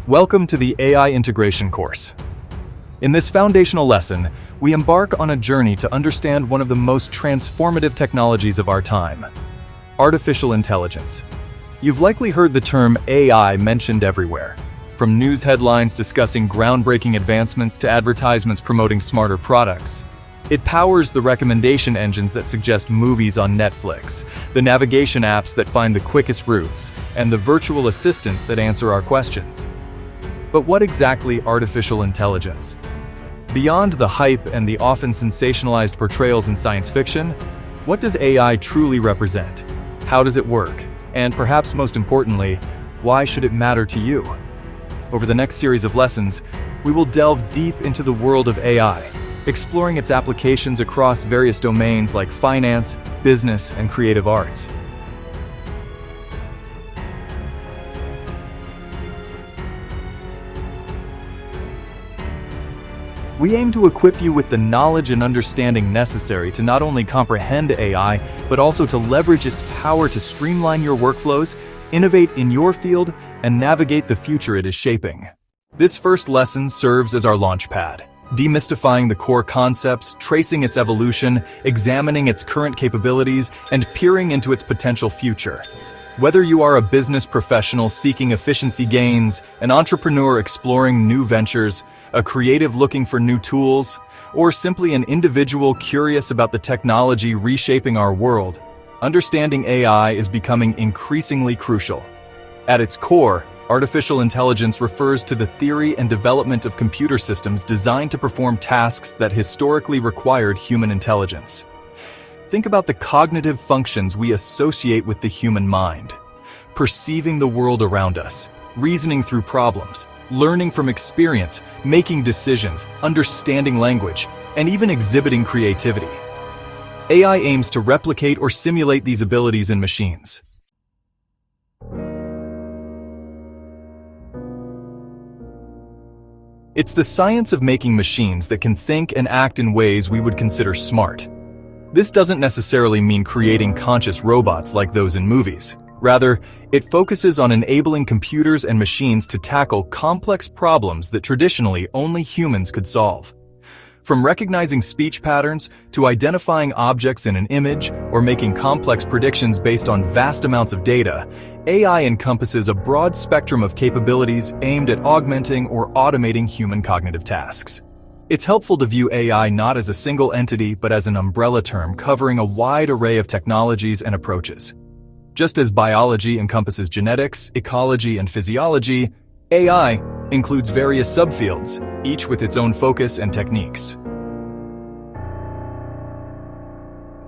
Welcome to the AI Integration course. In this foundational lesson, we embark on a journey to understand one of the most transformative technologies of our time: artificial intelligence. You've likely heard the term AI mentioned everywhere, from news headlines discussing groundbreaking advancements to advertisements promoting smarter products. It powers the recommendation engines that suggest movies on Netflix, the navigation apps that find the quickest routes, and the virtual assistants that answer our questions. But what exactly artificial intelligence? Beyond the hype and the often sensationalized portrayals in science fiction, what does AI truly represent? How does it work? And perhaps most importantly, why should it matter to you? Over the next series of lessons, we will delve deep into the world of AI, exploring its applications across various domains like finance, business, and creative arts. We aim to equip you with the knowledge and understanding necessary to not only comprehend AI, but also to leverage its power to streamline your workflows, innovate in your field, and navigate the future it is shaping. This first lesson serves as our launchpad, demystifying the core concepts, tracing its evolution, examining its current capabilities, and peering into its potential future. Whether you are a business professional seeking efficiency gains, an entrepreneur exploring new ventures, a creative looking for new tools, or simply an individual curious about the technology reshaping our world, understanding AI is becoming increasingly crucial. At its core, artificial intelligence refers to the theory and development of computer systems designed to perform tasks that historically required human intelligence. Think about the cognitive functions we associate with the human mind: perceiving the world around us, reasoning through problems, learning from experience, making decisions, understanding language, and even exhibiting creativity. AI aims to replicate or simulate these abilities in machines. It's the science of making machines that can think and act in ways we would consider smart. This doesn't necessarily mean creating conscious robots like those in movies. Rather, it focuses on enabling computers and machines to tackle complex problems that traditionally only humans could solve. From recognizing speech patterns to identifying objects in an image or making complex predictions based on vast amounts of data, AI encompasses a broad spectrum of capabilities aimed at augmenting or automating human cognitive tasks. It's helpful to view AI not as a single entity but as an umbrella term covering a wide array of technologies and approaches. Just as biology encompasses genetics, ecology, and physiology, AI includes various subfields, each with its own focus and techniques.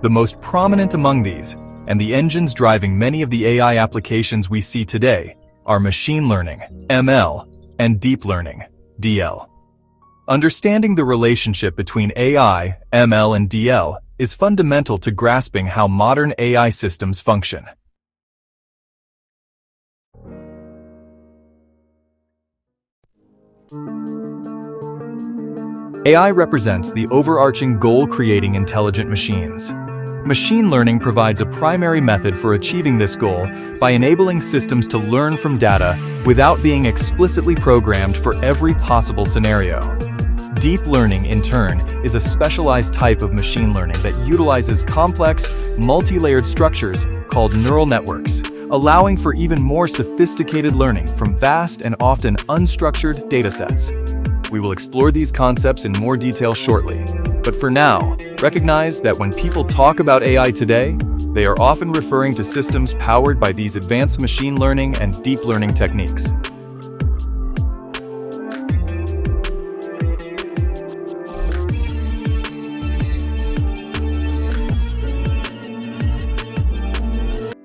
The most prominent among these, and the engines driving many of the AI applications we see today, are machine learning, ML, and deep learning, DL. Understanding the relationship between AI, ML, and DL is fundamental to grasping how modern AI systems function. AI represents the overarching goal: creating intelligent machines. Machine learning provides a primary method for achieving this goal by enabling systems to learn from data without being explicitly programmed for every possible scenario. Deep learning, in turn, is a specialized type of machine learning that utilizes complex, multi-layered structures called neural networks, allowing for even more sophisticated learning from vast and often unstructured datasets. We will explore these concepts in more detail shortly, but for now, recognize that when people talk about AI today, they are often referring to systems powered by these advanced machine learning and deep learning techniques.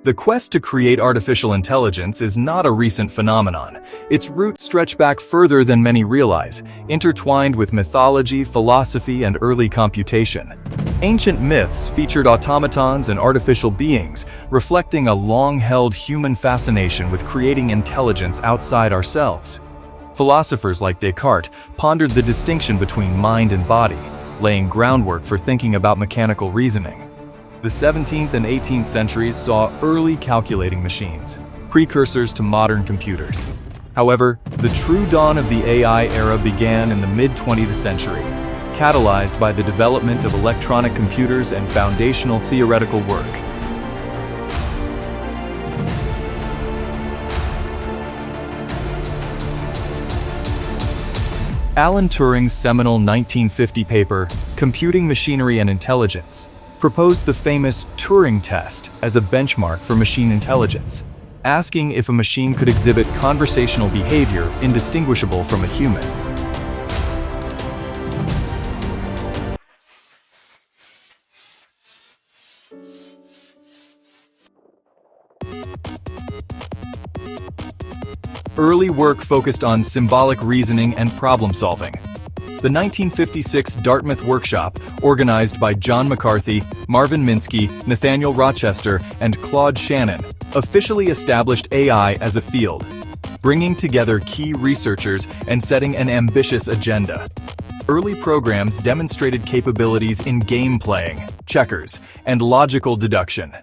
The quest to create artificial intelligence is not a recent phenomenon. Its roots stretch back further than many realize, intertwined with mythology, philosophy, and early computation. Ancient myths featured automatons and artificial beings, reflecting a long-held human fascination with creating intelligence outside ourselves. Philosophers like Descartes pondered the distinction between mind and body, laying groundwork for thinking about mechanical reasoning. The 17th and 18th centuries saw early calculating machines, precursors to modern computers. However, the true dawn of the AI era began in the mid-20th century, catalyzed by the development of electronic computers and foundational theoretical work. Alan Turing's seminal 1950 paper, Computing Machinery and Intelligence, proposed the famous Turing test as a benchmark for machine intelligence, asking if a machine could exhibit conversational behavior indistinguishable from a human. Early work focused on symbolic reasoning and problem-solving. The 1956 Dartmouth Workshop, organized by John McCarthy, Marvin Minsky, Nathaniel Rochester, and Claude Shannon, officially established AI as a field, bringing together key researchers and setting an ambitious agenda. Early programs demonstrated capabilities in game playing, checkers, and logical deduction,